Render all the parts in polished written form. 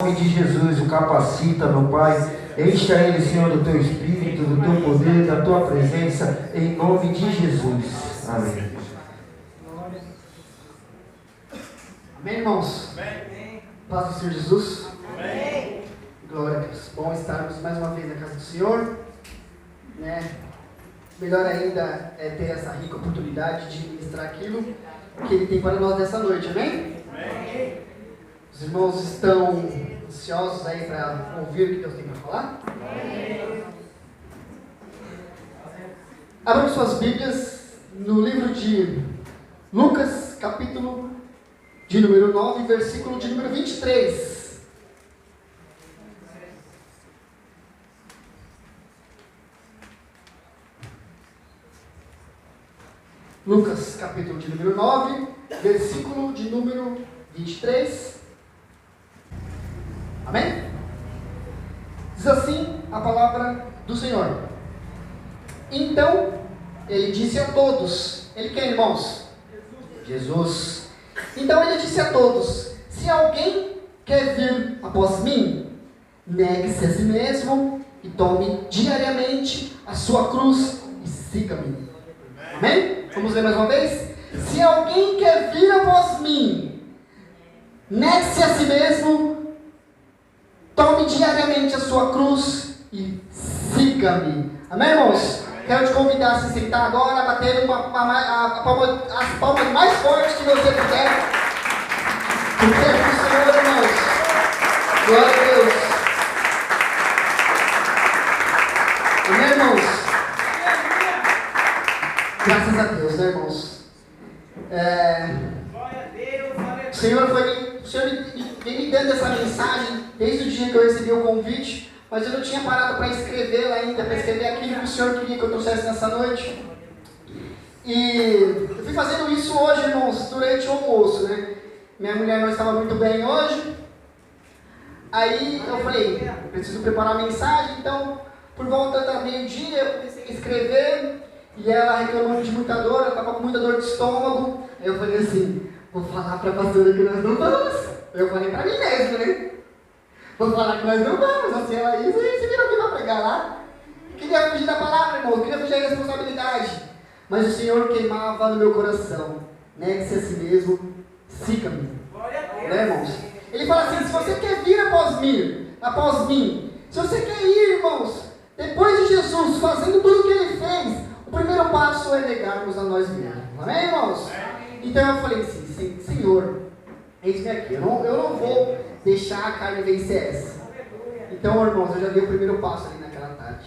Em nome de Jesus, o capacita, meu Pai. Encha ele, Senhor, do teu Espírito, do teu poder, da tua presença, em nome de Jesus. Amém. Amém, irmãos? Amém. Paz do Senhor Jesus. Amém. Glória a Deus. Bom estarmos mais uma vez na casa do Senhor, né? Melhor ainda é ter essa rica oportunidade de ministrar aquilo que Ele tem para nós nessa noite. Amém? Amém. Os irmãos estão ansiosos aí para ouvir o que Deus tem para falar? Amém. Abram suas Bíblias no livro de Lucas, capítulo de número 9, versículo de número 23. Lucas, capítulo de número 9, versículo de número 23. Amém? Diz assim a palavra do Senhor. Então, ele disse a todos. Ele quem, irmãos? Jesus. Então ele disse a todos: se alguém quer vir após mim, negue-se a si mesmo e tome diariamente a sua cruz e siga-me. Amém? Vamos ler mais uma vez? Se alguém quer vir após mim, negue-se a si mesmo, tome diariamente a sua cruz e siga-me. Amém, irmãos? Quero te convidar a se sentar agora, bater as palmas mais fortes que você puder. Porque é do Senhor, irmãos. Glória a Deus. Amém, irmãos? Graças a Deus, né, irmãos? O Senhor vem me dando essa mensagem desde o dia que eu recebi o convite, mas eu não tinha parado para escrevê-la ainda, para escrever aquilo que o Senhor queria que eu trouxesse nessa noite. E eu fui fazendo isso hoje, irmãos, durante o almoço, né? Minha mulher não estava muito bem hoje. Aí eu falei, eu preciso preparar a mensagem, então por volta da meio-dia eu comecei a escrever. E ela reclamando de muita dor, ela estava com muita dor de estômago. Aí eu falei assim, vou falar para a pastora que nós não vamos. Eu falei para mim mesmo, né? Vou falar que nós não vamos, assim ela ia, você virou aqui para pregar lá. Queria fugir da palavra, irmão, queria fugir da responsabilidade. Mas o Senhor queimava no meu coração. Negue-se a si mesmo, siga-me. Né, irmãos? Ele fala assim, se você quer vir após mim, se você quer ir, irmãos, depois de Jesus, fazendo tudo o que Ele fez, o primeiro passo é negarmos a nós mesmos. Amém, irmãos? Então eu falei assim, Senhor, eis-me aqui, eu não vou deixar a carne vencer essa. Então, irmãos, eu já dei o primeiro passo ali naquela tarde.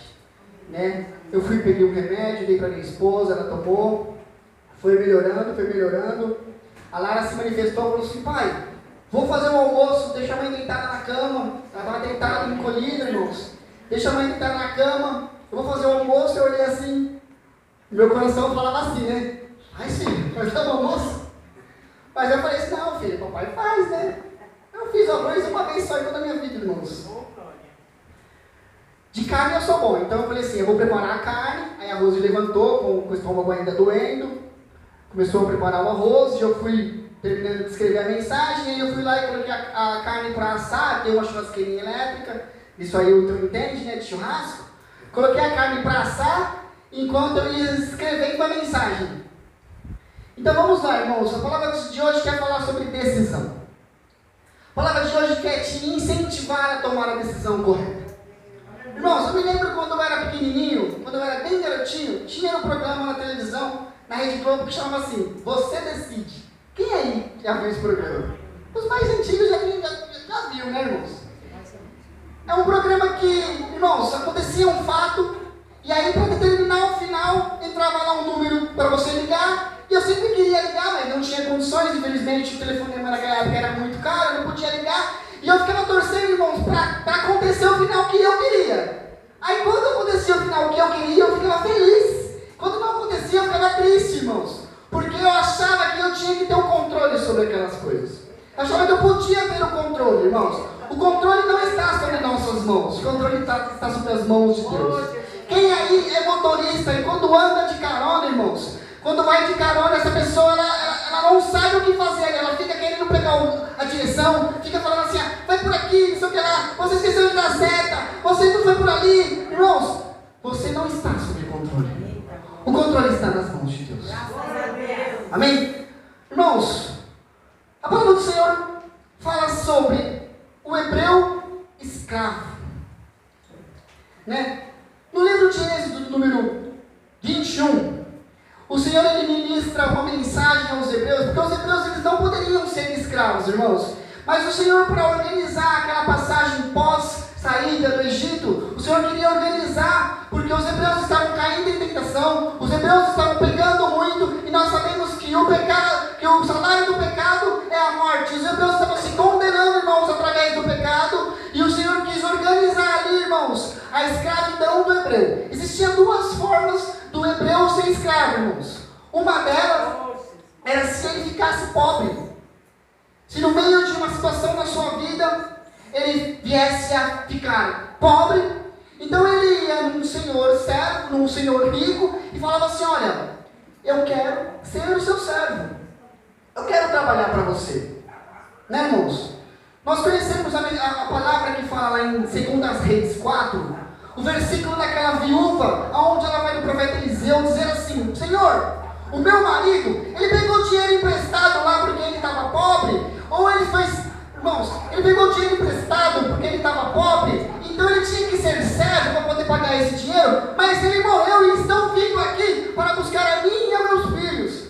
Né? Eu fui, peguei um remédio, dei para minha esposa, ela tomou, foi melhorando. A Lara se manifestou e falou assim, pai, vou fazer o almoço, deixa a mãe deitada na cama. Ela estava deitada, encolhida, irmãos. Deixa a mãe deitada na cama, eu vou fazer o almoço. Eu olhei assim, meu coração falava assim, né? Ai, filho, vai dar o almoço? Mas eu falei assim, não, filho, papai faz, né? Eu fiz arroz uma vez só em toda a minha vida, irmãos. De carne eu sou bom, então eu falei assim, eu vou preparar a carne. Aí a Rose levantou, com o estômago ainda doendo, começou a preparar o arroz, e eu fui terminando de escrever a mensagem, aí eu fui lá e coloquei a carne para assar, tem uma churrasqueirinha elétrica, isso aí o tu entende, né, de churrasco. Coloquei a carne para assar, enquanto eu ia escrevendo a mensagem. Então vamos lá, irmãos, a palavra de hoje quer falar sobre decisão. A palavra de hoje quer te incentivar a tomar a decisão correta. Irmãos, eu me lembro quando eu era pequenininho, quando eu era bem garotinho, tinha um programa na televisão, na Rede Globo, que chamava assim, Você Decide. Quem aí já viu esse programa? Os mais antigos já viu, né, irmãos? É um programa que, irmãos, acontecia um fato, e aí para determinar o final, entrava lá um número para você ligar, e eu sempre queria ligar, mas não tinha condições, infelizmente o telefonema naquela época era muito caro, eu não podia ligar, e eu ficava torcendo, irmãos, para acontecer o final que eu queria. Aí quando acontecia o final que eu queria, eu ficava feliz. Quando não acontecia, eu ficava triste, irmãos, porque eu achava que eu tinha que ter o controle sobre aquelas coisas. Eu achava que eu podia ter o controle, irmãos. O controle não está sobre nossas mãos, o controle está sobre as mãos de Deus. Quem aí é motorista e quando anda de carona, irmãos, quando vai de carona, essa pessoa ela não sabe o que fazer, ela fica querendo pegar a direção, fica falando assim, vai por aqui, não sei o que lá, você esqueceu de dar seta, você não foi por ali. Irmãos, você não está sob controle. O controle está nas mãos de Deus. Amém? Irmãos, a palavra do Senhor fala sobre o hebreu escravo. Né? No livro de Êxodo, número 21, o Senhor ele ministra uma mensagem aos hebreus, porque os hebreus eles não poderiam ser escravos, irmãos. Mas o Senhor, para organizar aquela passagem pós-saída do Egito, o Senhor queria organizar, porque os hebreus estavam caindo em tentação, os hebreus estavam pecando muito, e nós sabemos que o salário do pecado é a morte. Os hebreus estavam se condenando, irmãos, através do pecado, e o Senhor quis organizar ali, irmãos, a escravidão do hebreu. Existiam duas formas do hebreu ser escravo, irmãos. Uma delas era se ele ficasse pobre. Se no meio de uma situação na sua vida, ele viesse a ficar pobre, então ele ia num senhor servo, num senhor rico, e falava assim, olha, eu quero ser o seu servo. Eu quero trabalhar para você. Né, irmãos? Nós conhecemos a palavra que fala lá em 2 Reis 4, o versículo daquela viúva, onde ela vai no profeta Eliseu dizer assim, Senhor, o meu marido, ele pegou dinheiro emprestado lá porque ele estava pobre, ou ele fez, irmãos, ele pegou dinheiro emprestado porque ele estava pobre, então ele tinha que ser servo para poder pagar esse dinheiro, mas ele morreu e estão vindo aqui para buscar a mim e a meus filhos.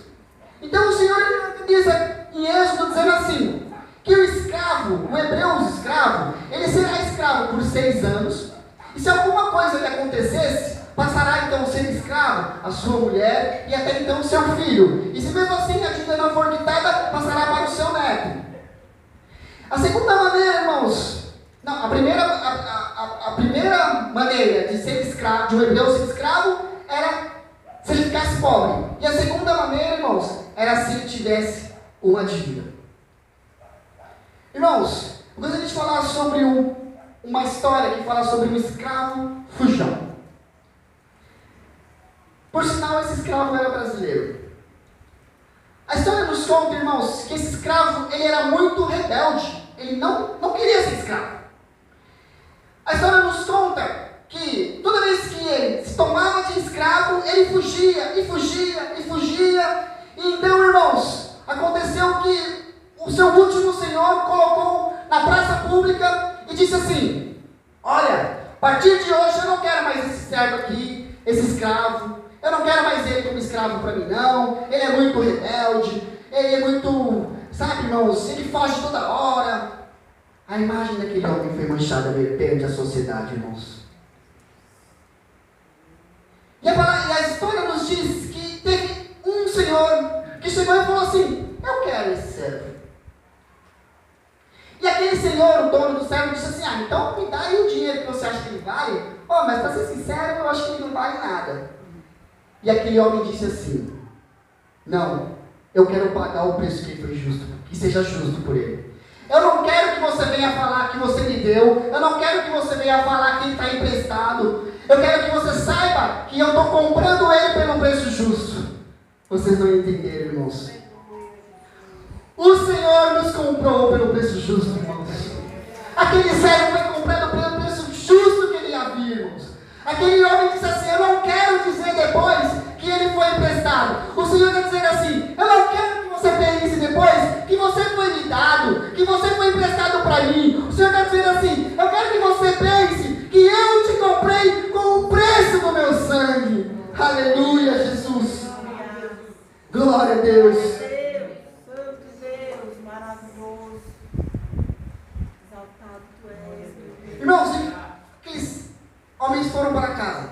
Então o Senhor diz em Êxodo dizendo assim, que o escravo, o hebreu escravo, ele será escravo por 6 anos, e se alguma coisa lhe acontecesse, passará então a ser escravo a sua mulher e até então seu filho. E se mesmo assim a dívida não for quitada, passará para o seu neto. A segunda maneira, irmãos, não, a primeira maneira de ser escravo, de um hebreu ser escravo, era se ele ficasse pobre. E a segunda maneira, irmãos, era se ele tivesse uma dívida. Irmãos, eu gostaria de falar sobre uma história que fala sobre um escravo fujão. Por sinal, esse escravo era brasileiro. A história nos conta, irmãos, que esse escravo ele era muito rebelde. Ele não queria ser escravo. A história nos conta que toda vez que ele se tomava de escravo, ele fugia, e fugia, e fugia. E então, irmãos, aconteceu que o seu último senhor colocou na praça pública e disse assim, olha, a partir de hoje eu não quero mais esse servo aqui, esse escravo. Eu não quero mais ele como escravo para mim, não. Ele é muito rebelde. Ele é muito, sabe, irmãos, ele foge toda hora. A imagem daquele homem foi manchada perante a sociedade, irmãos. E a história nos diz que teve um senhor que chegou e falou assim, eu quero esse servo. E aquele senhor, o dono do servo, disse assim, então me dá aí o dinheiro que você acha que ele vale. Mas para ser sincero, eu acho que ele não vale nada. E aquele homem disse assim, não, eu quero pagar o preço que foi justo, que seja justo por ele. Eu não quero que você venha falar que você me deu, eu não quero que você venha falar que ele está emprestado, eu quero que você saiba que eu estou comprando ele pelo preço justo. Vocês não entenderam, irmãos? O Senhor nos comprou pelo preço justo, irmãos. Aquele servo foi comprado pelo preço justo que ele havia, irmãos. Aquele homem disse assim, eu não quero dizer depois que ele foi emprestado. O Senhor está dizendo assim, eu não quero que você pense depois que você foi me dado, que você foi emprestado para mim. O Senhor está dizendo assim, eu quero que você pense que eu te comprei com o preço do meu sangue. Aleluia, Jesus. Glória a Deus. Santo Deus, maravilhoso. Exaltado tu és. Irmãos, aqueles homens foram para casa,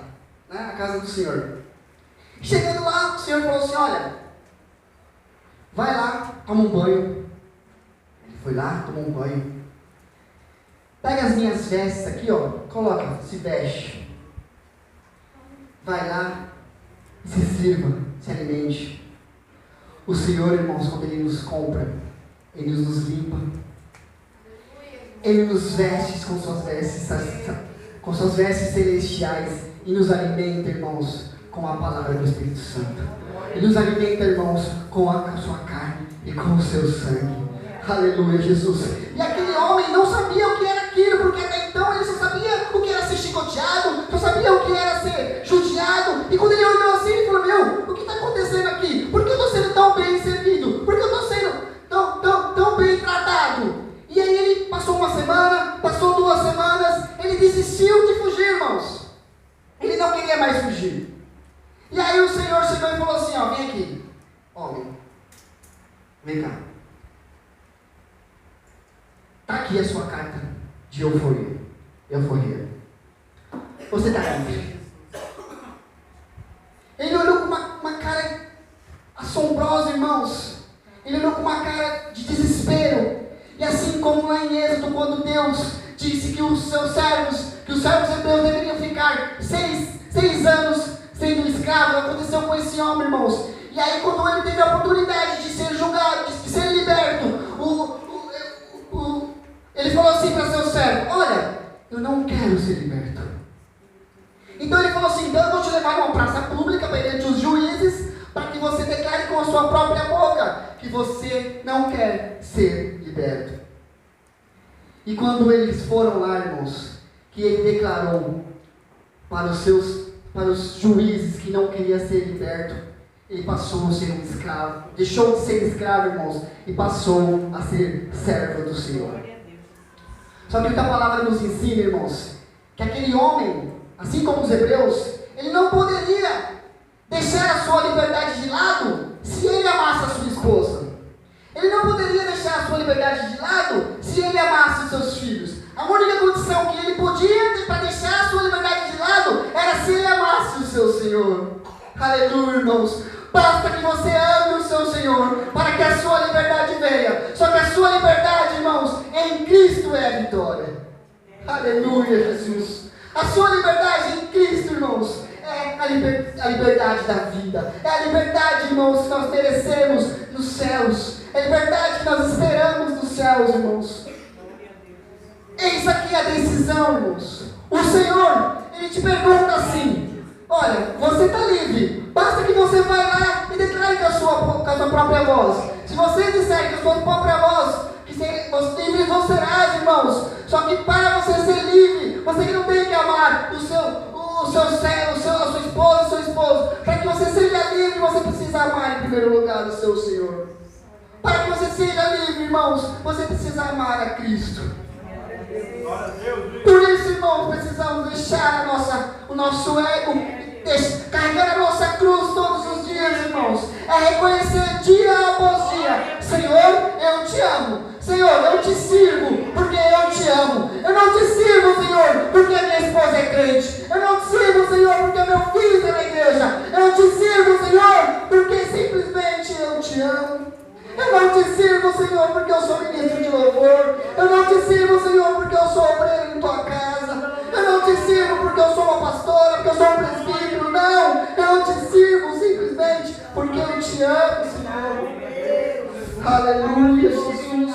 né, a casa do Senhor. Chegando lá, o Senhor falou assim, olha, vai lá, toma um banho. Ele foi lá, tomou um banho. Pega as minhas vestes aqui, ó, coloca, se veste. Vai lá, se sirva, se alimente. O Senhor, irmãos, quando Ele nos compra, Ele nos limpa. Ele nos veste com suas vestes celestiais e nos alimenta, irmãos, com a palavra do Espírito Santo. Ele nos alimenta, irmãos, com a sua carne e com o seu sangue. Aleluia, Jesus. E aquele homem não sabia o que era aquilo, porque até então ele só sabia o que era ser chicoteado, só sabia o que era ser judiado. E quando ele olhou assim, ele falou: meu, o que está acontecendo aqui? Por que eu estou sendo tão bem servido? Por que eu estou sendo tão bem tratado? E aí ele passou uma semana, passou 2 semanas, ele desistiu de fugir, irmãos. Ele não queria mais fugir. E aí o Senhor chegou e falou assim: ó, vem aqui, homem, vem cá. Está aqui a sua carta de euforia. Você está livre. Ele olhou com uma cara assombrosa, irmãos. Ele olhou com uma cara de desespero. E assim como lá em Êxodo, quando Deus disse que os servos hebreus deveriam ficar 6 anos sendo escravos, aconteceu com esse homem, irmãos. E aí quando ele teve a oportunidade de ser julgado, de ser liberto, ele falou assim para seu servo: olha, eu não quero ser liberto. Então ele falou assim: então eu vou te levar numa praça pública perante os juízes, para que você declare com a sua própria boca que você não quer ser liberto. E quando eles foram lá, irmãos, que ele declarou para os juízes que não queria ser liberto, ele passou a ser um escravo, deixou de ser escravo, irmãos, e passou a ser servo do Senhor. Só que o que a palavra nos ensina, irmãos, que aquele homem, assim como os hebreus, ele não poderia deixar a sua liberdade de lado se ele amasse a sua esposa. Ele não poderia deixar a sua liberdade de lado se ele amasse os seus filhos. A única condição que ele podia ter para deixar a sua liberdade de lado era se ele amasse o seu Senhor. Aleluia, irmãos. Basta que você ame o seu Senhor para que a sua liberdade venha. Só que a sua liberdade, irmãos, em Cristo é a vitória. Aleluia, Jesus. A sua liberdade em Cristo, irmãos, é a liberdade da vida. É a liberdade, irmãos, que nós merecemos nos céus. É a liberdade que nós esperamos nos céus, irmãos. Eis aqui a decisão, irmãos. O Senhor, Ele te pergunta assim: olha, você está livre. Basta que você vá lá e declare com a sua própria voz. Se você disser com a sua própria voz, que livre você serás, irmãos. Só que para você ser livre, você não tem que amar a sua esposa, o seu esposo. Para que você seja livre, você precisa amar em primeiro lugar o seu Senhor. Para que você seja livre, irmãos, você precisa amar a Cristo. Por isso, irmãos, precisamos deixar o nosso ego, carregar a nossa cruz todos os dias, irmãos. É reconhecer dia após dia: Senhor, eu te amo. Senhor, eu te sirvo porque eu te amo. Eu não te sirvo, Senhor, porque a minha esposa é crente. Eu não te sirvo, Senhor, porque meu filho está na igreja. Eu não te sirvo, Senhor, porque simplesmente eu te amo. Eu não te sirvo, Senhor, porque eu sou ministro de louvor. Eu não te sirvo, Senhor, porque eu sou obreiro em tua casa. Eu não te sirvo porque eu sou uma pastora, porque eu sou um presbítero. Não, eu não te sirvo simplesmente porque eu te amo, Senhor. Aleluia, Jesus.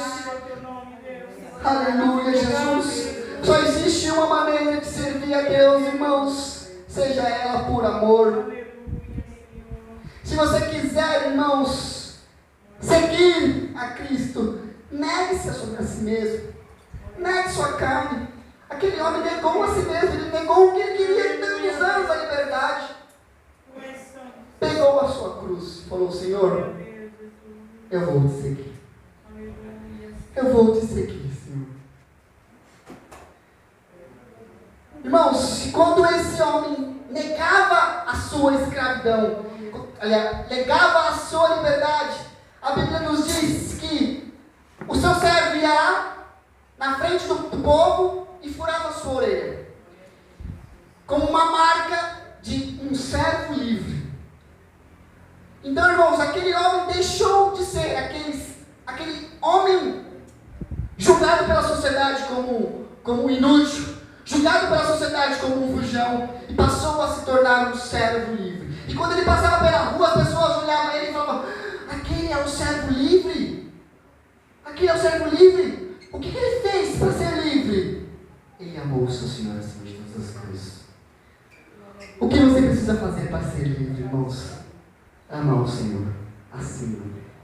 Aleluia, Jesus. Só existe uma maneira de servir a Deus, irmãos, seja ela por amor. Se você quiser, irmãos, seguir a Cristo, negue-se sobre si mesmo. Negue sua carne. Aquele homem negou a si mesmo, ele negou o que ele queria tantos anos, a liberdade. Pegou a sua cruz e falou: Senhor, eu vou te seguir. Eu vou te seguir, Senhor. Irmãos, quando esse homem negava a sua escravidão, negava a sua liberdade, a Bíblia nos diz que o seu servo ia lá na frente do povo e furava a sua orelha, como uma marca de um servo livre. Então, irmãos, aquele homem deixou de ser aquele homem julgado pela sociedade como inútil, julgado pela sociedade como um fujão, e passou a se tornar um servo livre. E quando ele passava pela rua, as pessoas olhavam ele e falavam: aquele é o servo livre? Aquele é o servo livre? O que ele fez para ser livre? Ele amou o seu Senhor acima de todas as coisas. O que você precisa fazer para ser livre, irmãos? Amar o Senhor acima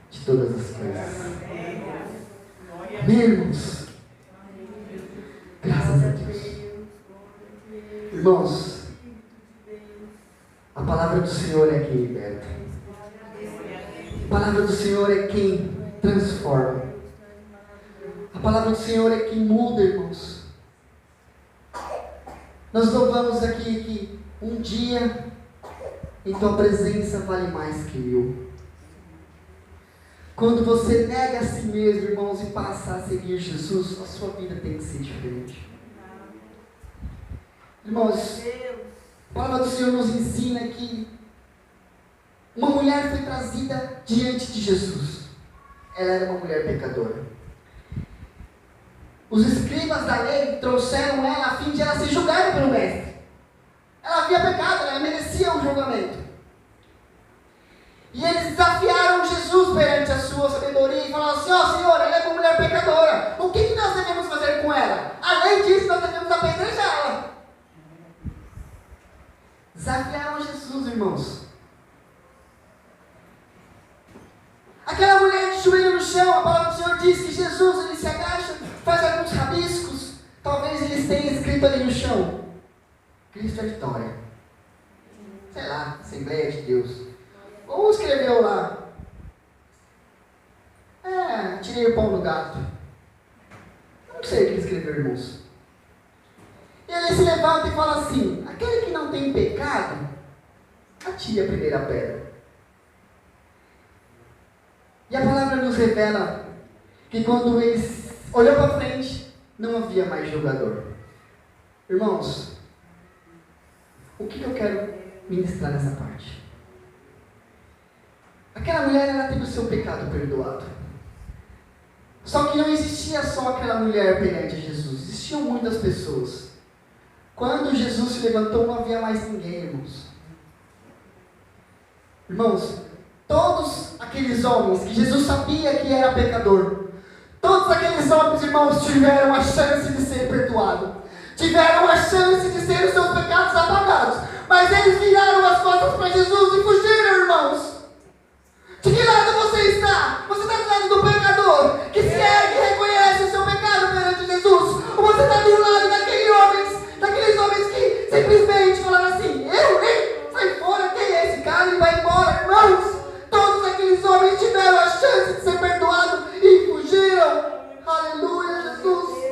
de todas as coisas. Amém, irmãos? Graças a Deus. Irmãos, a palavra do Senhor é quem liberta. A palavra do Senhor é quem transforma. A palavra do Senhor é quem muda, irmãos. Nós louvamos aqui que um dia em tua presença vale mais que 1000. Quando você nega a si mesmo, irmãos, e passa a seguir Jesus, a sua vida tem que ser diferente. Irmãos, a palavra do Senhor nos ensina que uma mulher foi trazida diante de Jesus. Ela era uma mulher pecadora. Os escribas da lei trouxeram ela a fim de ela ser julgada pelo mestre. Ela havia pecado, ela merecia um julgamento. E eles desafiaram Jesus perante a sua sabedoria e falaram assim: ó Senhor, ela é uma mulher pecadora. O que nós devemos fazer com ela? Além disso, nós devemos apedrejá-la. Desafiaram Jesus, irmãos. Aquela mulher de joelho no chão, a palavra do Senhor diz que Jesus, ele se agacha, faz alguns rabiscos. Talvez eles tenham escrito ali no chão: Cristo é vitória. Sei lá, Assembleia de Deus. Ou escreveu lá: tirei o pão do gato. Não sei o que ele escreveu, irmãos. E ele se levanta e fala assim: aquele que não tem pecado, atire a primeira pedra. E a palavra nos revela que quando ele olhou para frente, não havia mais julgador. Irmãos, o que eu quero ministrar nessa parte? Aquela mulher, ela teve o seu pecado perdoado. Só que não existia só aquela mulher perante Jesus. Existiam muitas pessoas. Quando Jesus se levantou, não havia mais ninguém, irmãos. Irmãos, todos aqueles homens que Jesus sabia que era pecador, todos aqueles homens, irmãos, tiveram a chance de ser perdoados. Tiveram a chance de ter os seus pecados apagados. Mas eles viraram as costas para Jesus e fugiram, irmãos. De que lado você está? Você está do lado do pecador, que se ergue e reconhece o seu pecado perante Jesus? Ou você está do lado daqueles homens que simplesmente falaram assim: sai fora, quem é esse cara? E vai embora, irmãos. Todos aqueles homens tiveram a chance de ser perdoados e fugiram. Aleluia, Jesus.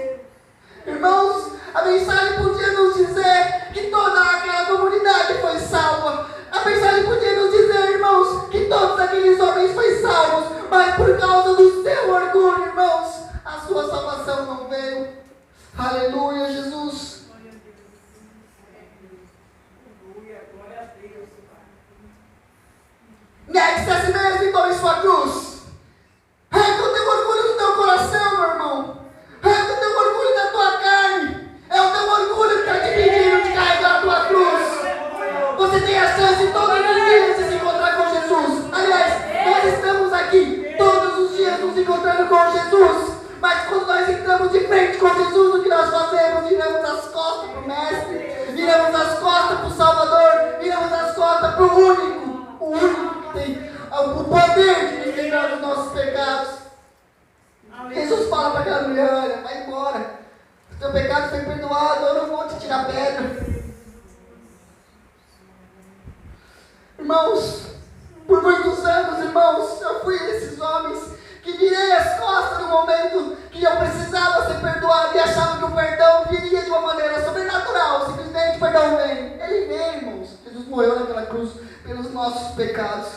Irmãos, a mensagem podia nos dizer que toda aquela comunidade foi salva. A mensagem podia nos dizer, irmãos, que todos aqueles homens foram salvos, mas por causa do seu orgulho, irmãos, a sua salvação não veio. Aleluia, Jesus. Negue-se a si mesmo e tome sua cruz. Arranca o teu orgulho do teu coração, meu irmão. Arranca o teu orgulho da tua carne. É o teu orgulho que está te pedindo de carregar a tua cruz. Você tem a chance todos os dias de se encontrar com Jesus. Aliás, nós estamos aqui todos os dias nos encontrando com Jesus. Mas quando nós entramos de frente com Jesus, o que nós fazemos? Viramos as costas para o Mestre, viramos as costas para o Salvador, viramos as costas para o único que tem o poder de nos livrar dos nossos pecados. Jesus fala para aquela mulher: olha, vai embora, o teu pecado foi perdoado, eu não vou te tirar pedra. Irmãos, por muitos anos, irmãos, eu fui esses homens que virei as costas no momento que eu precisava ser perdoado e achava que o perdão viria de uma maneira sobrenatural. Simplesmente o perdão vem. Ele vem, irmãos. Jesus morreu naquela cruz pelos nossos pecados.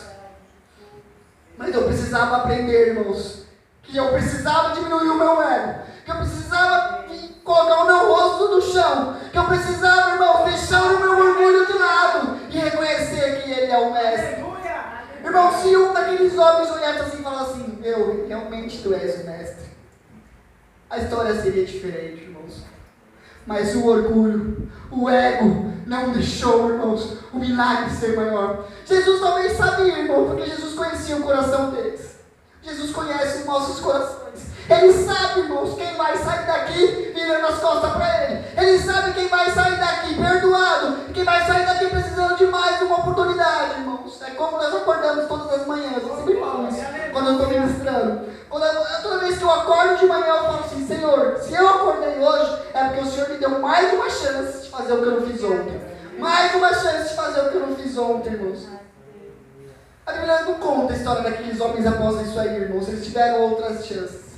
Mas eu precisava aprender, irmãos, que eu precisava diminuir o meu ego, que eu precisava colocar o meu rosto no chão, que eu precisava, irmãos, deixar o meu orgulho de lado e reconhecer que Ele é o Mestre. Irmão, se um daqueles homens olhasse assim e falasse assim: meu, realmente tu és o Mestre, a história seria diferente, irmãos. Mas o orgulho, o ego, não deixou, irmãos, o milagre ser maior. Jesus também sabia, irmão, porque Jesus conhecia o coração deles. Jesus conhece os nossos corações. Ele sabe, irmãos, quem vai sair daqui virando as costas para Ele. Ele sabe quem vai sair daqui perdoado, quem vai sair daqui precisando de mais uma oportunidade, irmãos. É como nós acordamos todas as manhãs. Eu sempre falo isso quando eu estou ministrando. Toda vez que eu acordo de manhã, mais uma chance de fazer o que eu não fiz ontem. Mais uma chance de fazer o que eu não fiz ontem, irmãos. A Bíblia não conta a história daqueles homens após isso aí, irmãos. Eles tiveram outras chances.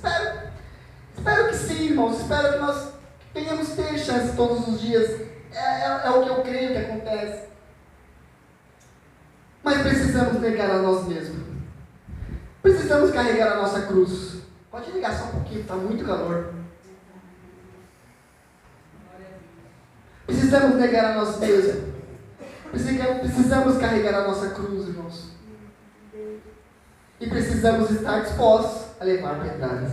Espero que sim, irmãos. Espero que nós venhamos ter chance todos os dias. É o que eu creio que acontece. Mas precisamos negar a nós mesmos. Precisamos carregar a nossa cruz. Pode ligar só um pouquinho, está muito calor. Precisamos negar a nós mesmos. Precisamos carregar a nossa cruz, irmãos. E precisamos estar dispostos a levar pedradas.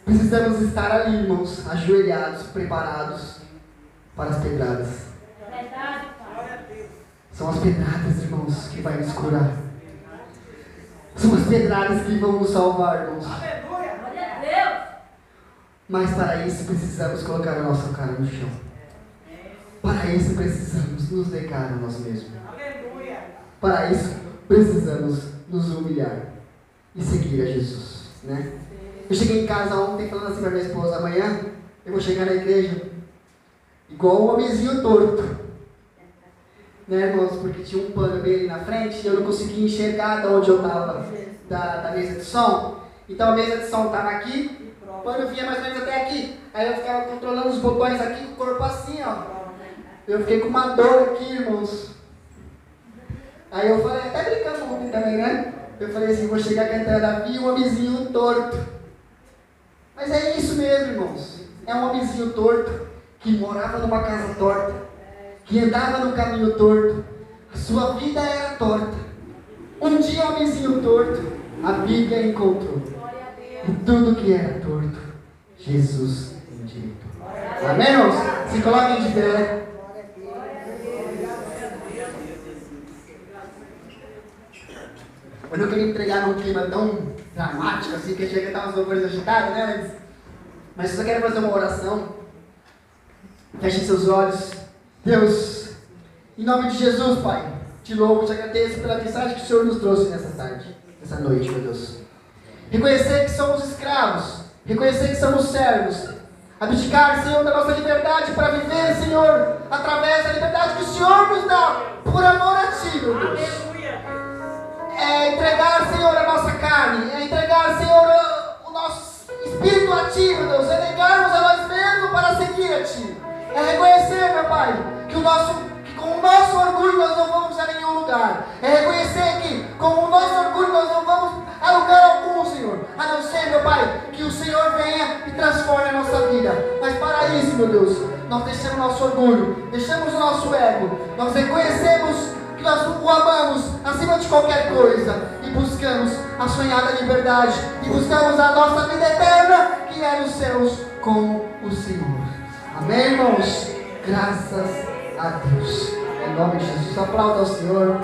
Precisamos estar ali, irmãos, ajoelhados, preparados para as pedradas. São as pedradas, irmãos, que vai nos curar. São as pedradas que vão nos salvar, irmãos. Mas para isso precisamos colocar a nossa cara no chão. Para isso precisamos nos negar a nós mesmos. Para isso precisamos nos humilhar e seguir a Jesus, né? Eu cheguei em casa ontem falando assim para minha esposa: amanhã eu vou chegar na igreja igual um homenzinho torto, né, irmãos? Porque tinha um pano bem ali na frente e eu não conseguia enxergar de onde eu estava da mesa de som. Então a mesa de som estava aqui, o pano vinha mais ou menos até aqui. Aí eu ficava controlando os botões aqui com o corpo assim, ó. Eu fiquei com uma dor aqui, irmãos. Aí eu falei, até brincando ontem também, né? Eu falei assim: vou chegar cantando aqui um homenzinho torto. Mas é isso mesmo, irmãos. É um homenzinho torto que morava numa casa torta, que andava no caminho torto. A sua vida era torta. Um dia, homenzinho torto, a Bíblia encontrou. E tudo que era torto, Jesus endireitou. Amém, irmãos? Se coloquem de pé. Eu não queria entregar num clima tão dramático assim, que chega a estar umas coisas agitadas, né? Mas eu só quero fazer uma oração. Feche seus olhos. Deus, em nome de Jesus, Pai, te louvo, te agradeço pela mensagem que o Senhor nos trouxe nessa tarde, nessa noite, meu Deus. Reconhecer que somos escravos, reconhecer que somos servos, abdicar, Senhor, da nossa liberdade para viver, Senhor, através da liberdade que o Senhor nos dá, por amor a Ti, meu Deus. É entregar, Senhor, a nossa carne, é entregar, Senhor, o nosso espírito a Ti, meu Deus, é negarmos a nós mesmos para seguir a Ti. É reconhecer, meu Pai, que com o nosso orgulho nós não vamos a nenhum lugar. É reconhecer que com o nosso orgulho nós não vamos a lugar algum, Senhor. A não ser, meu Pai, que o Senhor venha e transforme a nossa vida. Mas para isso, meu Deus, nós deixamos nosso orgulho, deixamos o nosso ego. Nós reconhecemos que nós o amamos acima de qualquer coisa. E buscamos a sonhada liberdade. E buscamos a nossa vida eterna, que é nos céus com o Senhor. Amém, irmãos? Graças a Deus. Em nome de Jesus, aplauda ao Senhor.